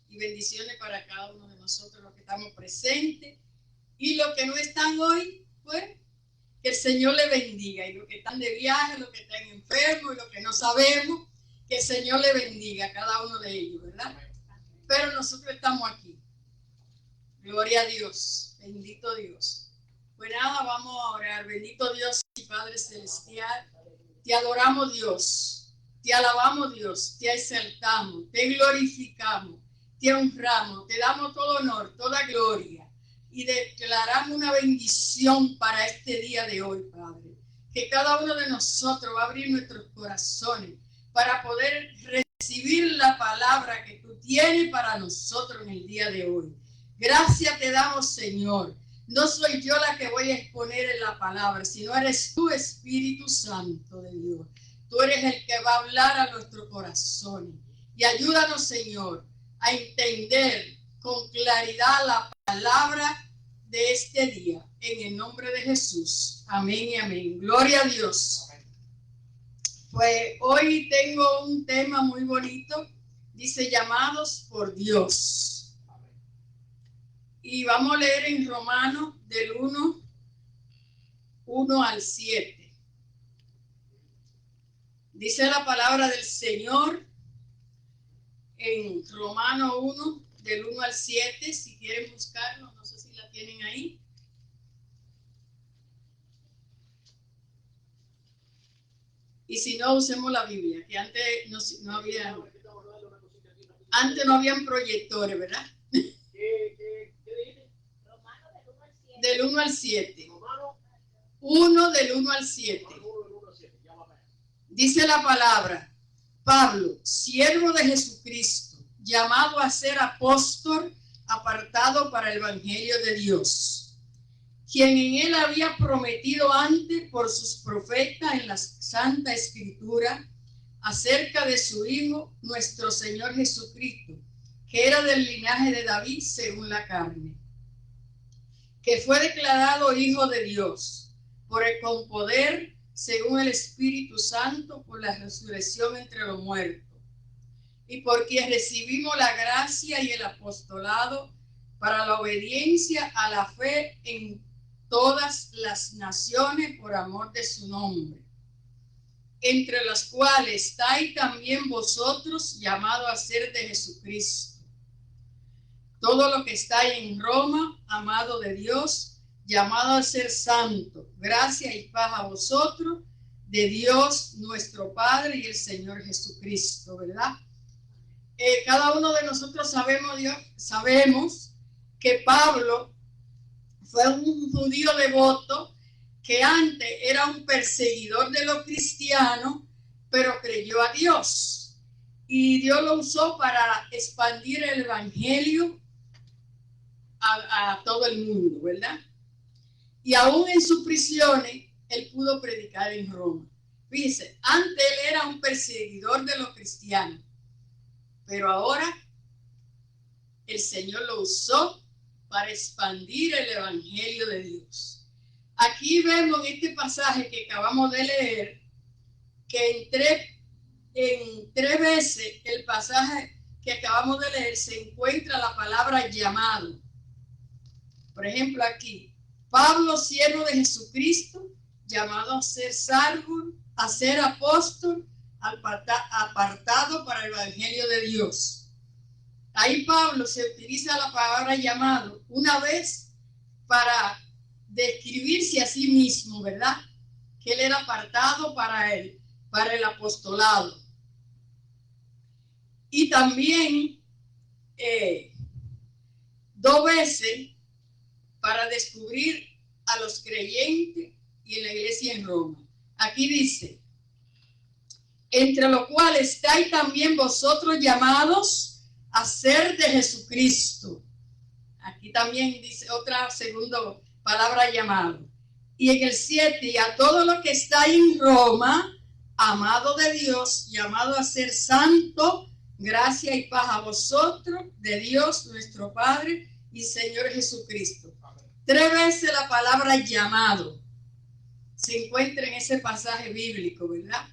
y bendiciones para cada uno de nosotros, los que estamos presentes y los que no están hoy, pues que el Señor le bendiga, y los que están de viaje, los que están enfermos y los que no sabemos, que el Señor le bendiga a cada uno de ellos, ¿verdad? Pero nosotros estamos aquí. Gloria a Dios, bendito Dios. Pues nada, vamos a orar. Bendito Dios y Padre Celestial, te adoramos Dios, te alabamos Dios, te exaltamos, te glorificamos, te honramos, te damos todo honor, toda gloria y declaramos una bendición para este día de hoy, Padre. Que cada uno de nosotros va a abrir nuestros corazones para poder recibir la palabra que tú tienes para nosotros en el día de hoy. Gracias te damos, Señor. No soy yo la que voy a exponer en la palabra, sino eres tú, Espíritu Santo de Dios. Tú eres el que va a hablar a nuestro corazón. Y ayúdanos, Señor, a entender con claridad la palabra de este día. En el nombre de Jesús. Amén y amén. Gloria a Dios. Pues hoy tengo un tema muy bonito. Dice, llamados por Dios. Y vamos a leer en Romanos del 1 al 7. Dice la palabra del Señor en Romanos 1, del 1 al 7. Si quieren buscarlo, no sé si la tienen ahí. Y si no, usemos la Biblia, que antes no había. Antes no habían proyectores, ¿verdad? Del 1 al 7. 1 del 1 al 7. Dice la palabra: Pablo, siervo de Jesucristo, llamado a ser apóstol, apartado para el evangelio de Dios, quien en él había prometido antes por sus profetas en la Santa Escritura acerca de su Hijo, nuestro Señor Jesucristo, que era del linaje de David según la carne, que fue declarado Hijo de Dios con poder según el Espíritu Santo por la resurrección entre los muertos, y por quien recibimos la gracia y el apostolado para la obediencia a la fe en todas las naciones por amor de su nombre, entre las cuales estáis también vosotros, llamados a ser de Jesucristo. Todo lo que está en Roma, amado de Dios, llamado a ser santo, gracia y paz a vosotros, de Dios nuestro Padre y el Señor Jesucristo, ¿verdad? Cada uno de nosotros sabemos que Pablo fue un judío devoto que antes era un perseguidor de los cristianos, pero creyó a Dios. Y Dios lo usó para expandir el evangelio a todo el mundo, ¿verdad? Y aún en sus prisiones, él pudo predicar en Roma. Fíjense, antes él era un perseguidor de los cristianos, pero ahora el Señor lo usó para expandir el evangelio de Dios. Aquí vemos en este pasaje que acabamos de leer que en tres veces el pasaje que acabamos de leer se encuentra la palabra llamado. Por ejemplo, aquí, Pablo, siervo de Jesucristo, llamado a ser salvo, a ser apóstol, apartado para el evangelio de Dios. Ahí Pablo se utiliza la palabra llamado una vez para describirse a sí mismo, ¿verdad? Que él era apartado para el apostolado. Y también 2 veces para descubrir a los creyentes y en la iglesia en Roma. Aquí dice, entre los cuales estáis también vosotros llamados a ser de Jesucristo. Aquí también dice otra segunda palabra llamado. Y en el 7, y a todo lo que está en Roma, amado de Dios, llamado a ser santo, gracia y paz a vosotros, de Dios nuestro Padre y Señor Jesucristo. 3 veces la palabra llamado se encuentra en ese pasaje bíblico, ¿verdad?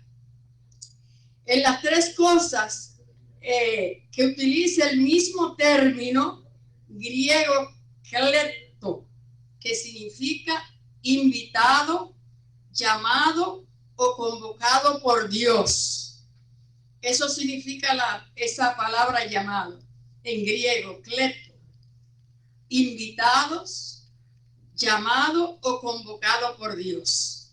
En las 3 cosas que utiliza el mismo término griego klepto, que significa invitado, llamado o convocado por Dios. Eso significa esa palabra llamado en griego, klepto. Invitados, llamado o convocado por Dios.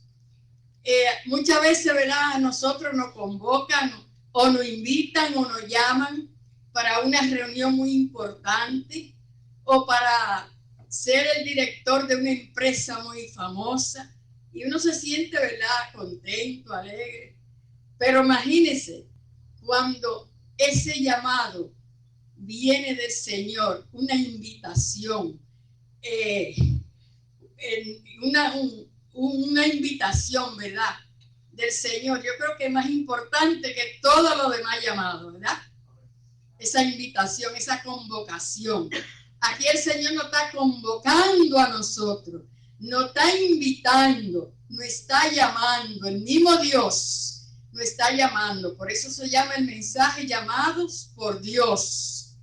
Muchas veces, ¿verdad? A nosotros nos convocan o nos invitan o nos llaman para una reunión muy importante o para ser el director de una empresa muy famosa y uno se siente, ¿verdad?, contento, alegre. Pero imagínense cuando ese llamado viene del Señor, una invitación, una invitación, ¿verdad?, del Señor. Yo creo que es más importante que todo lo demás llamado, ¿verdad? Esa invitación, esa convocación. Aquí el Señor nos está convocando a nosotros, nos está invitando, nos está llamando. El mismo Dios nos está llamando. Por eso se llama el mensaje llamados por Dios.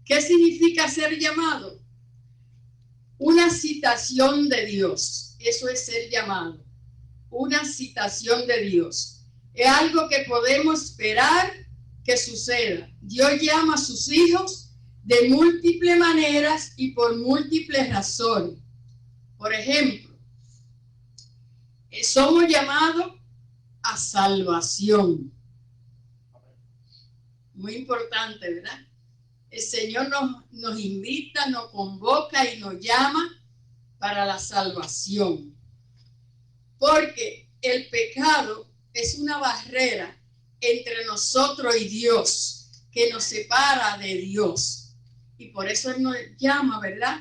¿Qué significa ser llamado? Una citación de Dios. Eso es ser llamado. Una citación de Dios. Es algo que podemos esperar que suceda. Dios llama a sus hijos de múltiples maneras y por múltiples razones. Por ejemplo, somos llamados a salvación. Muy importante, ¿verdad? El Señor nos invita, nos convoca y nos llama para la salvación. Porque el pecado es una barrera entre nosotros y Dios, que nos separa de Dios. Y por eso Él nos llama, ¿verdad?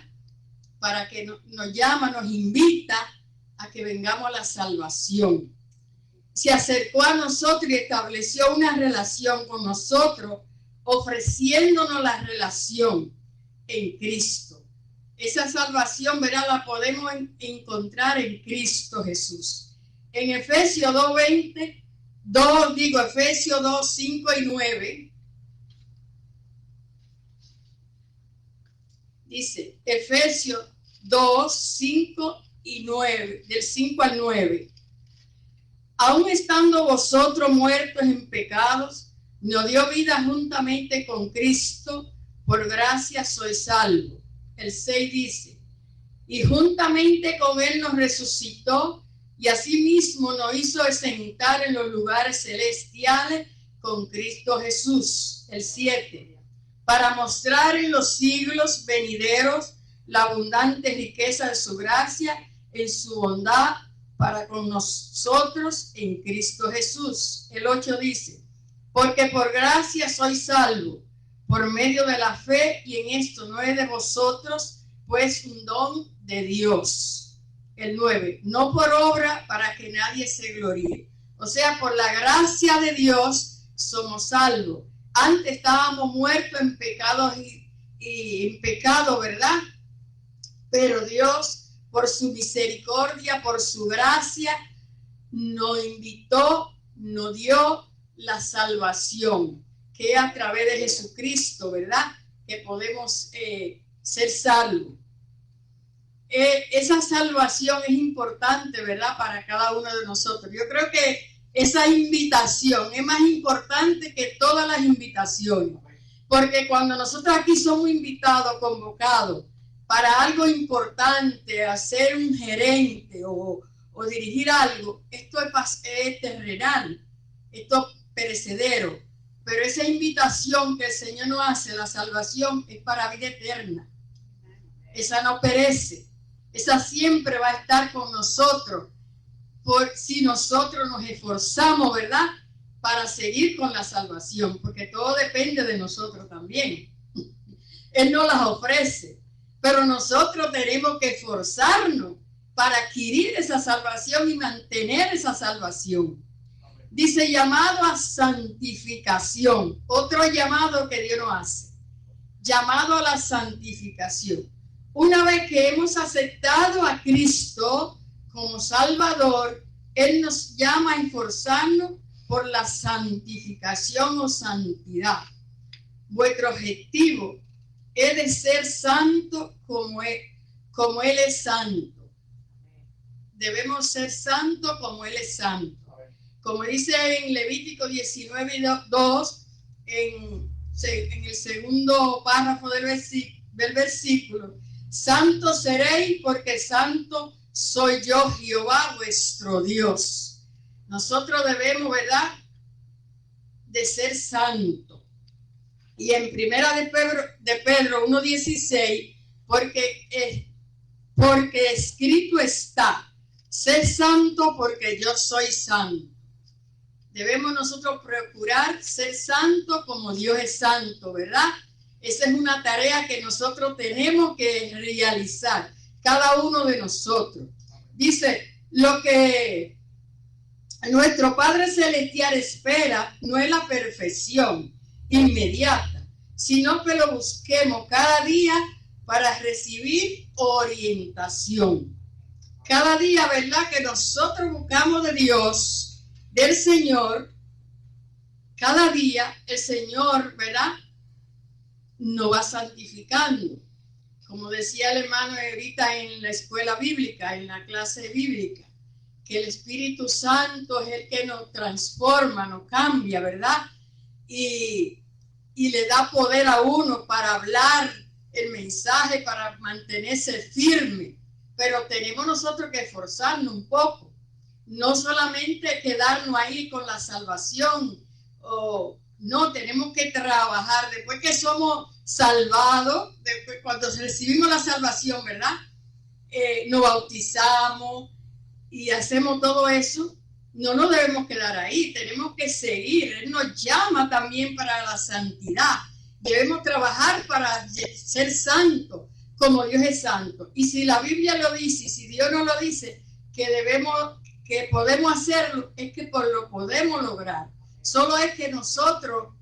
Para que nos llama, nos invita a que vengamos a la salvación. Se acercó a nosotros y estableció una relación con nosotros, ofreciéndonos la relación en Cristo. Esa salvación, ¿verdad?, la podemos encontrar en Cristo Jesús. En Efesios 2:20, Efesios 2, 5 y 9, dice, Efesios 2, 5 y 9, del 5 al 9. Aún estando vosotros muertos en pecados, nos dio vida juntamente con Cristo, por gracia sois salvos. El 6 dice, y juntamente con Él nos resucitó, y asimismo nos hizo sentar en los lugares celestiales con Cristo Jesús. El 7, para mostrar en los siglos venideros la abundante riqueza de su gracia en su bondad para con nosotros en Cristo Jesús. El 8 dice, porque por gracia sois salvos, por medio de la fe, y en esto no es de vosotros, pues un don de Dios. El 9, no por obra para que nadie se gloríe. O sea, por la gracia de Dios somos salvos. Antes estábamos muertos en pecados y en pecado, ¿verdad? Pero Dios, por su misericordia, por su gracia, nos invitó, nos dio la salvación, que es a través de Jesucristo, ¿verdad?, que podemos ser salvos. Esa salvación es importante, ¿verdad?, para cada uno de nosotros. Yo creo que esa invitación es más importante que todas las invitaciones, porque cuando nosotros aquí somos invitados, convocados para algo importante, a ser un gerente o dirigir algo, esto es terrenal, esto es perecedero, pero esa invitación que el Señor nos hace, la salvación, es para vida eterna. Esa no perece. Esa siempre va a estar con nosotros, por si nosotros nos esforzamos, ¿verdad?, para seguir con la salvación, porque todo depende de nosotros también. Él nos las ofrece, pero nosotros tenemos que esforzarnos para adquirir esa salvación y mantener esa salvación. Dice, llamado a santificación, otro llamado que Dios nos hace, llamado a la santificación. Una vez que hemos aceptado a Cristo como Salvador, Él nos llama a esforzarnos por la santificación o santidad. vuestro objetivo es de ser santo como Él es santo. Debemos ser santos como Él es santo. Como dice en Levítico 19:2, en el segundo párrafo del versículo, santos seréis porque santo soy yo, Jehová vuestro Dios. Nosotros debemos, ¿verdad?, de ser santos. Y en primera de Pedro 1:16, porque escrito está, sé santo porque yo soy santo. Debemos nosotros procurar ser santos como Dios es santo, ¿verdad? Esa es una tarea que nosotros tenemos que realizar, cada uno de nosotros. Dice, lo que nuestro Padre Celestial espera no es la perfección inmediata, sino que lo busquemos cada día para recibir orientación. Cada día, ¿verdad?, que nosotros buscamos de Dios, del Señor, cada día el Señor, ¿verdad?, nos va santificando. Como decía el hermano ahorita en la escuela bíblica, en la clase bíblica, que el Espíritu Santo es el que nos transforma, nos cambia, ¿verdad? Y le da poder a uno para hablar el mensaje, para mantenerse firme. Pero tenemos nosotros que esforzarnos un poco. No solamente quedarnos ahí con la salvación, no, tenemos que trabajar. Después que somos salvados, después, cuando recibimos la salvación, ¿verdad?, nos bautizamos y hacemos todo eso, no nos debemos quedar ahí, tenemos que seguir. Él nos llama también para la santidad. Debemos trabajar para ser santos, como Dios es santo. Y si la Biblia lo dice, y si Dios nos lo dice, que podemos hacerlo, es que lo podemos lograr. Solo es que nosotros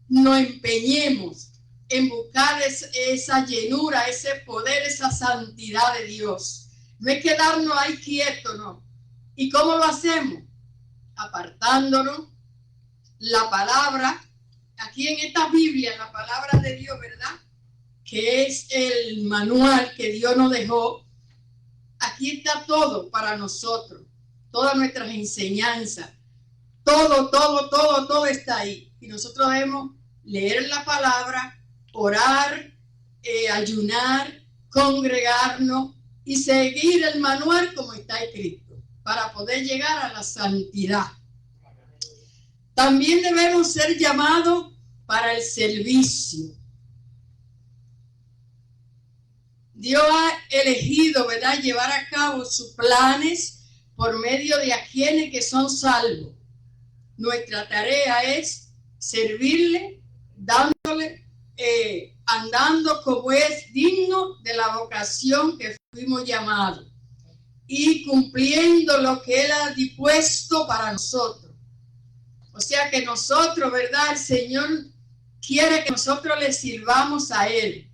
nos empeñemos en buscar esa llenura, ese poder, esa santidad de Dios. No es quedarnos ahí quietos, no. ¿Y cómo lo hacemos? Apartándonos la palabra. Aquí en esta Biblia, la palabra de Dios, ¿verdad?, que es el manual que Dios nos dejó. Aquí está todo para nosotros, todas nuestras enseñanzas, todo está ahí. Y nosotros debemos leer la palabra, orar, ayunar, congregarnos y seguir el manual como está escrito, para poder llegar a la santidad. También debemos ser llamados para el servicio. Dios ha elegido, ¿verdad?, llevar a cabo sus planes por medio de aquellos que son salvos. Nuestra tarea es servirle, dándole, andando como es digno de la vocación que fuimos llamados y cumpliendo lo que Él ha dispuesto para nosotros. O sea que nosotros, ¿verdad?, el Señor quiere que nosotros le sirvamos a Él,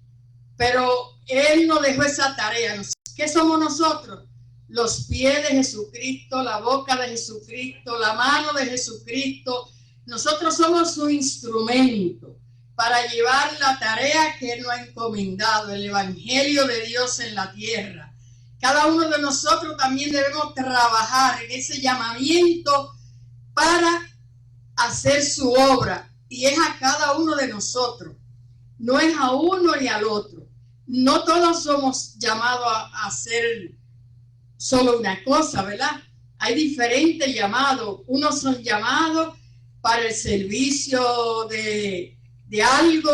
pero Él nos dejó esa tarea. ¿Qué somos nosotros? Los pies de Jesucristo, la boca de Jesucristo, la mano de Jesucristo. Nosotros somos su instrumento para llevar la tarea que Él nos ha encomendado, el Evangelio de Dios en la tierra. Cada uno de nosotros también debemos trabajar en ese llamamiento para hacer su obra, y es a cada uno de nosotros, no es a uno ni al otro. No todos somos llamados a hacer solo una cosa, ¿verdad? Hay diferentes llamados. Unos son llamados para el servicio de algo,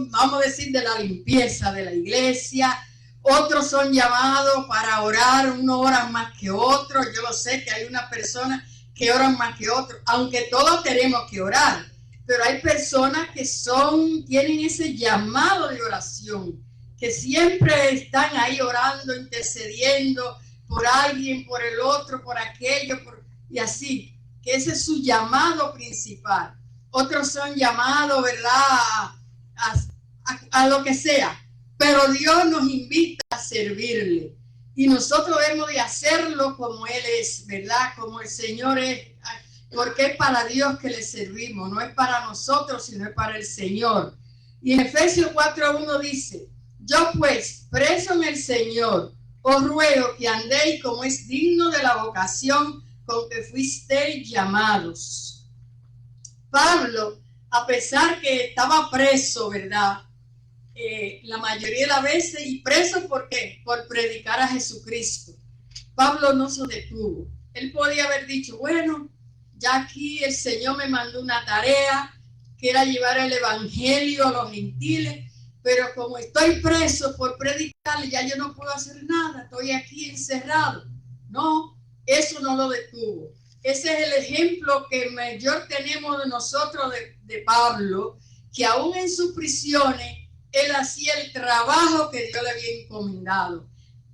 vamos a decir, de la limpieza de la iglesia. Otros son llamados para orar, unos oran más que otros. Yo lo sé que hay una persona que oran más que otros, aunque todos tenemos que orar. Pero hay personas que tienen ese llamado de oración, que siempre están ahí orando, intercediendo por alguien, por el otro, por aquello, y así, que ese es su llamado principal. Otros son llamados, ¿verdad?, a lo que sea, pero Dios nos invita a servirle, y nosotros debemos de hacerlo como Él es, ¿verdad?, como el Señor es, porque es para Dios que le servimos, no es para nosotros, sino es para el Señor. Y en Efesios 4:1 dice: yo pues, preso en el Señor, os ruego que andéis como es digno de la vocación con que fuisteis llamados. Pablo, a pesar que estaba preso, ¿verdad? La mayoría de las veces, y preso ¿por qué? Por predicar a Jesucristo. Pablo no se detuvo. Él podía haber dicho: bueno, ya aquí el Señor me mandó una tarea, que era llevar el evangelio a los gentiles, pero como estoy preso por predicar, ya yo no puedo hacer nada, estoy aquí encerrado. No, eso no lo detuvo. Ese es el ejemplo que mayor tenemos de nosotros de Pablo, que aún en sus prisiones, él hacía el trabajo que Dios le había encomendado.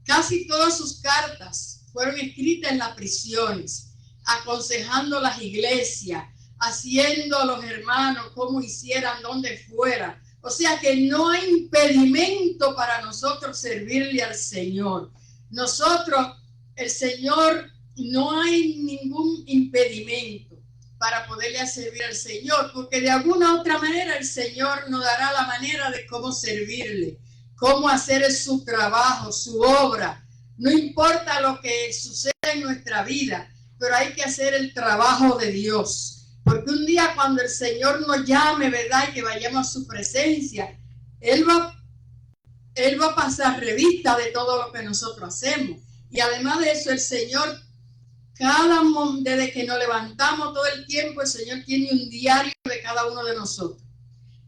Casi todas sus cartas fueron escritas en las prisiones, aconsejando las iglesias, haciendo a los hermanos como hicieran donde fuera. O sea que no hay impedimento para nosotros servirle al Señor. Nosotros, el Señor, no hay ningún impedimento para poderle servir al Señor, porque de alguna otra manera el Señor nos dará la manera de cómo servirle, cómo hacer su trabajo, su obra. No importa lo que suceda en nuestra vida, pero hay que hacer el trabajo de Dios, porque un día cuando el Señor nos llame, ¿verdad?, y que vayamos a su presencia, Él va a pasar revista de todo lo que nosotros hacemos. Y además de eso, el Señor, desde que nos levantamos todo el tiempo, el Señor tiene un diario de cada uno de nosotros.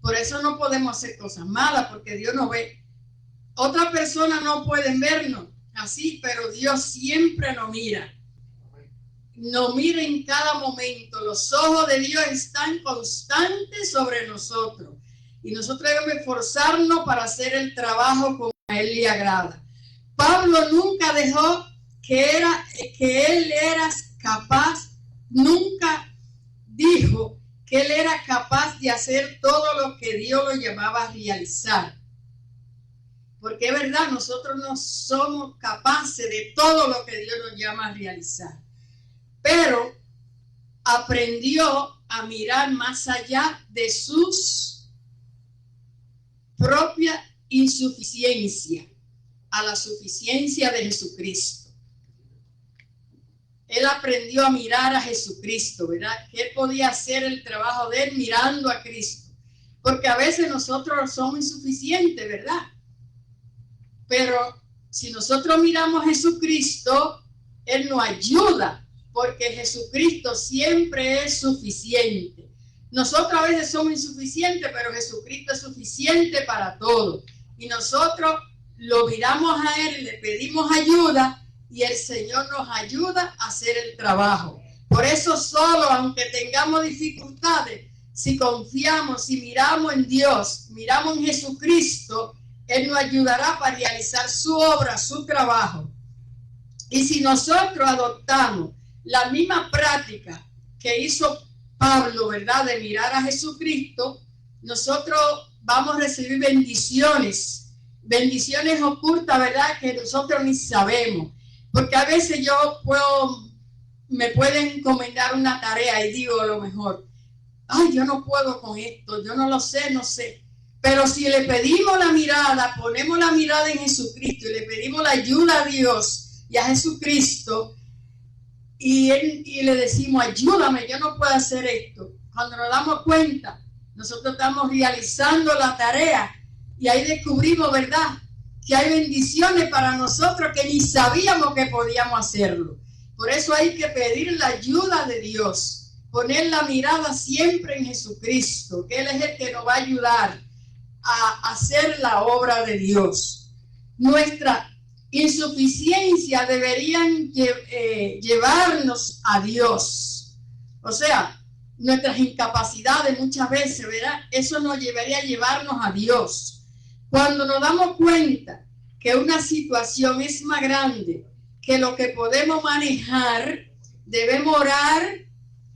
Por eso no podemos hacer cosas malas, porque Dios nos ve. Otras personas no pueden vernos así, pero Dios siempre nos mira. Nos mira en cada momento. Los ojos de Dios están constantes sobre nosotros. Y nosotros debemos esforzarnos para hacer el trabajo como a Él le agrada. Pablo nunca dejó que él era capaz, nunca dijo que él era capaz de hacer todo lo que Dios lo llamaba a realizar. Porque es verdad, nosotros no somos capaces de todo lo que Dios nos llama a realizar. Pero aprendió a mirar más allá de sus propias insuficiencias, a la suficiencia de Jesucristo. Él aprendió a mirar a Jesucristo, ¿verdad? Que él podía hacer el trabajo de él mirando a Cristo. Porque a veces nosotros somos insuficientes, ¿verdad? Pero si nosotros miramos a Jesucristo, Él nos ayuda, porque Jesucristo siempre es suficiente. Nosotros a veces somos insuficientes, pero Jesucristo es suficiente para todo. Y nosotros lo miramos a Él y le pedimos ayuda, y el Señor nos ayuda a hacer el trabajo. Por eso solo, aunque tengamos dificultades, si confiamos, si miramos en Dios, miramos en Jesucristo, Él nos ayudará para realizar su obra, su trabajo. Y si nosotros adoptamos la misma práctica que hizo Pablo, ¿verdad?, de mirar a Jesucristo, nosotros vamos a recibir bendiciones ocultas, ¿verdad?, que nosotros ni sabemos. Porque a veces me pueden encomendar una tarea y digo a lo mejor: ay, yo no puedo con esto, yo no sé. Pero si le pedimos la mirada, ponemos la mirada en Jesucristo y le pedimos la ayuda a Dios y a Jesucristo, y le decimos: ayúdame, yo no puedo hacer esto. Cuando nos damos cuenta, nosotros estamos realizando la tarea y ahí descubrimos, ¿verdad?, que hay bendiciones para nosotros que ni sabíamos que podíamos hacerlo. Por eso hay que pedir la ayuda de Dios, poner la mirada siempre en Jesucristo, que Él es el que nos va a ayudar a hacer la obra de Dios. Nuestra insuficiencia deberían llevarnos a Dios. O sea, nuestras incapacidades muchas veces, ¿verdad?, eso nos llevaría a llevarnos a Dios. Cuando nos damos cuenta que una situación es más grande que lo que podemos manejar, debemos orar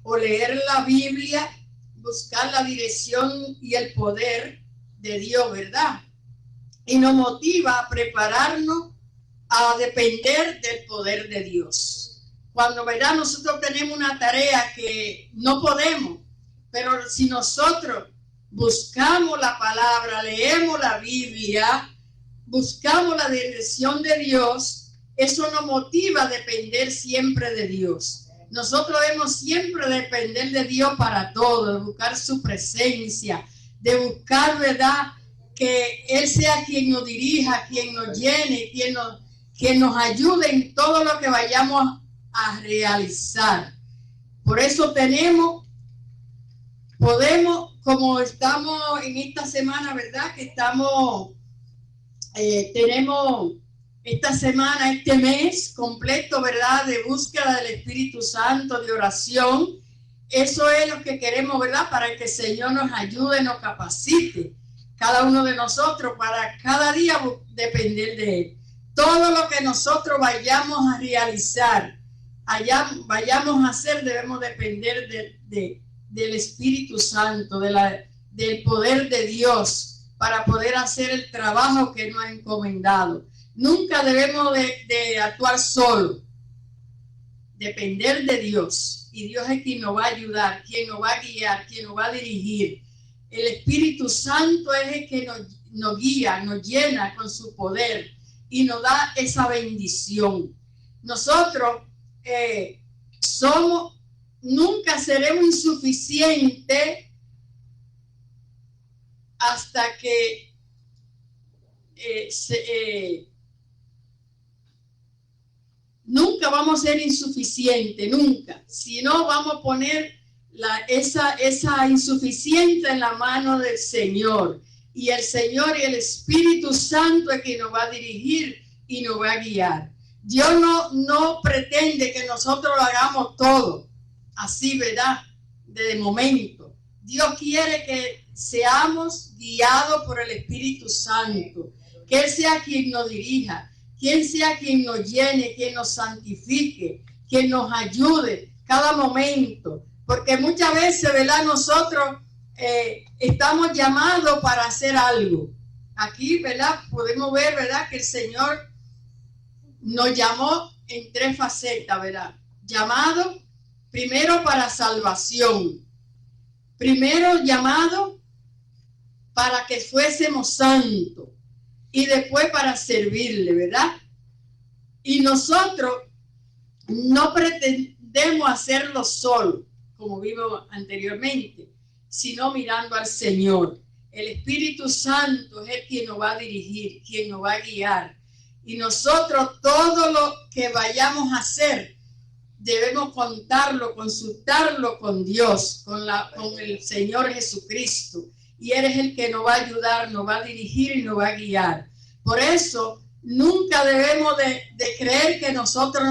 o leer la Biblia, buscar la dirección y el poder de Dios, ¿verdad? Y nos motiva a prepararnos a depender del poder de Dios. cuando, ¿verdad?, nosotros tenemos una tarea que no podemos, pero si nosotros buscamos la palabra, leemos la Biblia, buscamos la dirección de Dios, eso nos motiva a depender siempre de Dios. Nosotros debemos siempre depender de Dios para todo, de buscar su presencia, de buscar, ¿verdad?, que Él sea quien nos dirija, quien nos llene, quien nos ayude en todo lo que vayamos a realizar. Por eso podemos, como estamos en esta semana, ¿verdad?, que tenemos esta semana, este mes completo, ¿verdad?, de búsqueda del Espíritu Santo, de oración. Eso es lo que queremos, ¿verdad?, para que el Señor nos ayude, nos capacite, cada uno de nosotros, para cada día depender de Él. Todo lo que nosotros vayamos a realizar, vayamos a hacer, debemos depender del Espíritu Santo, del poder de Dios, para poder hacer el trabajo que nos ha encomendado. Nunca debemos de actuar solo, depender de Dios. Y Dios es quien nos va a ayudar, quien nos va a guiar, quien nos va a dirigir. El Espíritu Santo es el que nos guía, nos llena con su poder y nos da esa bendición. Nosotros nunca seremos insuficientes hasta que nunca vamos a ser insuficientes, nunca. Si no, vamos a poner esa insuficiencia en la mano del Señor. Y el Señor y el Espíritu Santo es quien nos va a dirigir y nos va a guiar. Dios no pretende que nosotros lo hagamos todo así, ¿verdad?, de momento. Dios quiere que seamos guiados por el Espíritu Santo, que Él sea quien nos dirija, quien sea quien nos llene, quien nos santifique, quien nos ayude cada momento, porque muchas veces, ¿verdad?, nosotros estamos llamados para hacer algo. Aquí, ¿verdad?, podemos ver, ¿verdad?, que el Señor nos llamó en 3 facetas, ¿verdad? Llamado primero para salvación, primero llamado para que fuésemos santos y después para servirle, ¿verdad? Y nosotros no pretendemos hacerlo solo, como vimos anteriormente, sino mirando al Señor. El Espíritu Santo es el quien nos va a dirigir, quien nos va a guiar. Y nosotros todo lo que vayamos a hacer debemos contarlo, consultarlo con Dios, con el Señor Jesucristo. Y Él es el que nos va a ayudar, nos va a dirigir y nos va a guiar. Por eso nunca debemos de creer que nosotros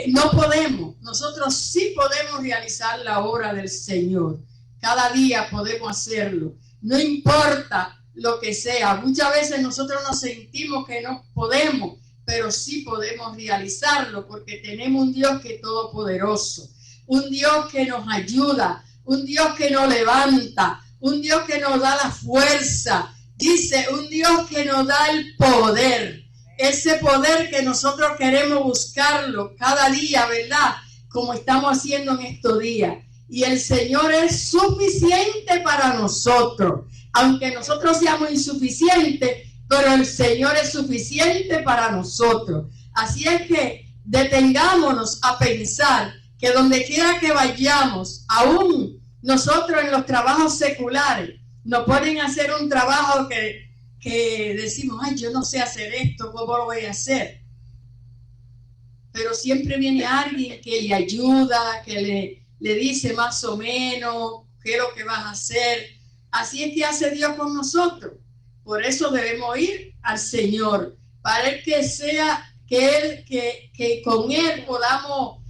no podemos. Nosotros sí podemos realizar la obra del Señor. Cada día podemos hacerlo. No importa lo que sea. Muchas veces nosotros nos sentimos que no podemos, pero sí podemos realizarlo porque tenemos un Dios que es todopoderoso, un Dios que nos ayuda, un Dios que nos levanta, un Dios que nos da la fuerza. Dice, un Dios que nos da el poder, ese poder que nosotros queremos buscarlo cada día, ¿verdad?, como estamos haciendo en estos días. Y el Señor es suficiente para nosotros, aunque nosotros seamos insuficientes, pero el Señor es suficiente para nosotros. Así es que detengámonos a pensar que donde quiera que vayamos, aún nosotros en los trabajos seculares, nos ponen a hacer un trabajo que decimos, ay, yo no sé hacer esto, ¿cómo lo voy a hacer? Pero siempre viene alguien que le ayuda, que le dice más o menos qué es lo que vas a hacer. Así es que hace Dios con nosotros. Por eso debemos ir al Señor, para que con Él podamos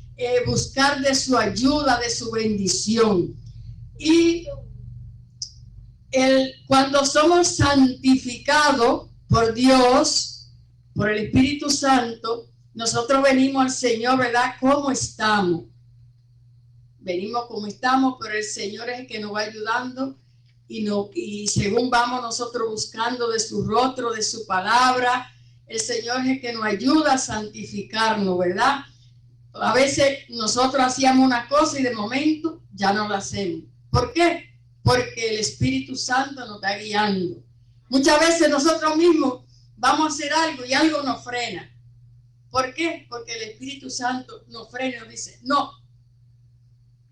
buscar de su ayuda, de su bendición. Y cuando somos santificados por Dios, por el Espíritu Santo, nosotros venimos al Señor, ¿verdad? ¿Cómo estamos? Venimos como estamos, pero el Señor es el que nos va ayudando y según vamos nosotros buscando de su rostro, de su palabra, el Señor es el que nos ayuda a santificarnos, ¿verdad? A veces nosotros hacíamos una cosa y de momento ya no la hacemos. ¿Por qué? Porque el Espíritu Santo nos está guiando. Muchas veces nosotros mismos vamos a hacer algo y algo nos frena. ¿Por qué? Porque el Espíritu Santo nos frena y nos dice, no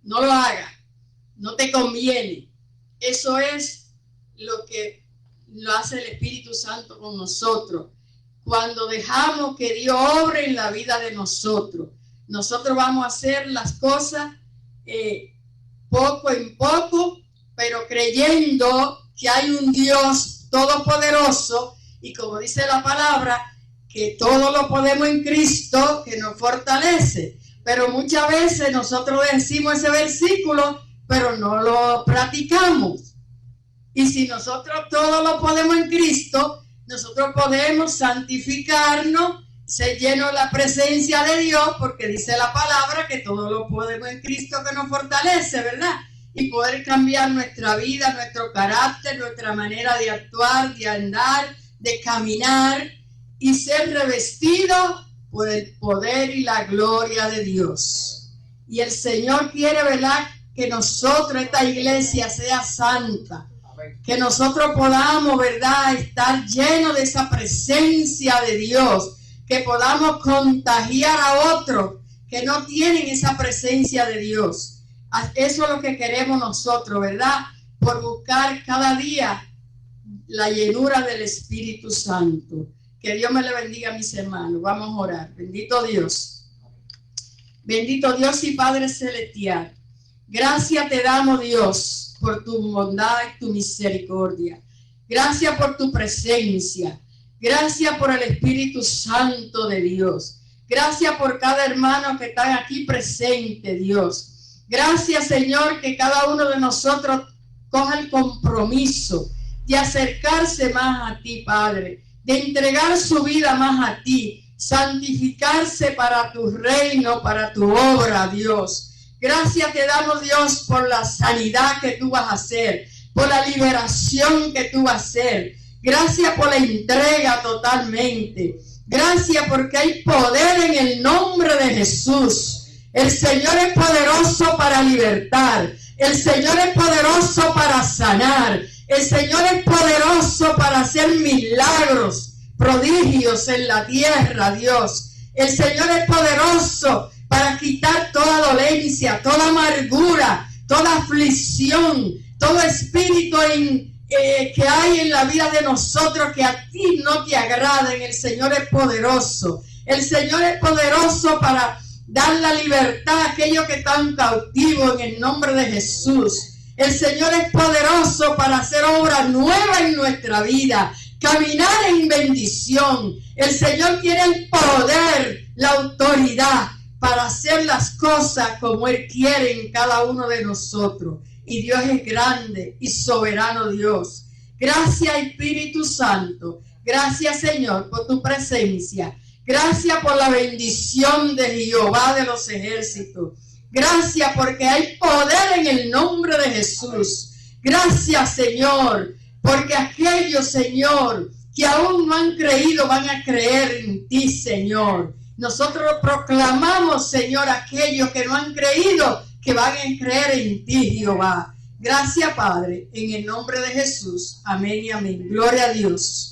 lo hagas, no te conviene. Eso es lo que lo hace el Espíritu Santo con nosotros. Cuando dejamos que Dios obre en la vida de nosotros, nosotros vamos a hacer las cosas poco en poco, pero creyendo que hay un Dios todopoderoso y como dice la palabra, que todo lo podemos en Cristo que nos fortalece. Pero muchas veces nosotros decimos ese versículo, pero no lo practicamos. Y si nosotros todo lo podemos en Cristo, nosotros podemos santificarnos, ser llenos de la presencia de Dios, porque dice la palabra que todo lo podemos en Cristo que nos fortalece, ¿verdad? Y poder cambiar nuestra vida, nuestro carácter, nuestra manera de actuar, de andar, de caminar y ser revestido por el poder y la gloria de Dios. Y el Señor quiere, ¿verdad?, que nosotros, esta iglesia, sea santa. Que nosotros podamos, ¿verdad?, estar llenos de esa presencia de Dios. Que podamos contagiar a otros que no tienen esa presencia de Dios. Eso es lo que queremos nosotros, ¿verdad? Por buscar cada día la llenura del Espíritu Santo. Que Dios me le bendiga a mis hermanos. Vamos a orar. Bendito Dios. Bendito Dios y Padre Celestial. Gracias te damos, Dios, por tu bondad y tu misericordia. Gracias por tu presencia. Gracias por el Espíritu Santo de Dios. Gracias por cada hermano que está aquí presente, Dios. Gracias, Señor, que cada uno de nosotros coja el compromiso de acercarse más a ti, Padre, de entregar su vida más a ti, santificarse para tu reino, para tu obra, Dios. Gracias te damos, Dios, por la sanidad que tú vas a hacer, por la liberación que tú vas a hacer. Gracias por la entrega totalmente. Gracias porque hay poder en el nombre de Jesús. El Señor es poderoso para libertar. El Señor es poderoso para sanar. El Señor es poderoso para hacer milagros, prodigios en la tierra, Dios. El Señor es poderoso para quitar toda dolencia, toda amargura, toda aflicción, todo espíritu que hay en la vida de nosotros que a ti no te agraden. El Señor es poderoso. El Señor es poderoso para dar la libertad a aquellos que están cautivos en el nombre de Jesús. El Señor es poderoso para hacer obras nuevas en nuestra vida, caminar en bendición. El Señor tiene el poder, la autoridad para hacer las cosas como Él quiere en cada uno de nosotros. Y Dios es grande y soberano Dios. Gracias, Espíritu Santo. Gracias, Señor, por tu presencia. Gracias por la bendición de Jehová de los ejércitos. Gracias porque hay poder en el nombre de Jesús. Gracias, Señor, porque aquellos, Señor, que aún no han creído, van a creer en ti, Señor. Nosotros proclamamos, Señor, aquellos que no han creído, que van a creer en ti, Jehová. Gracias, Padre, en el nombre de Jesús. Amén y amén. Gloria a Dios.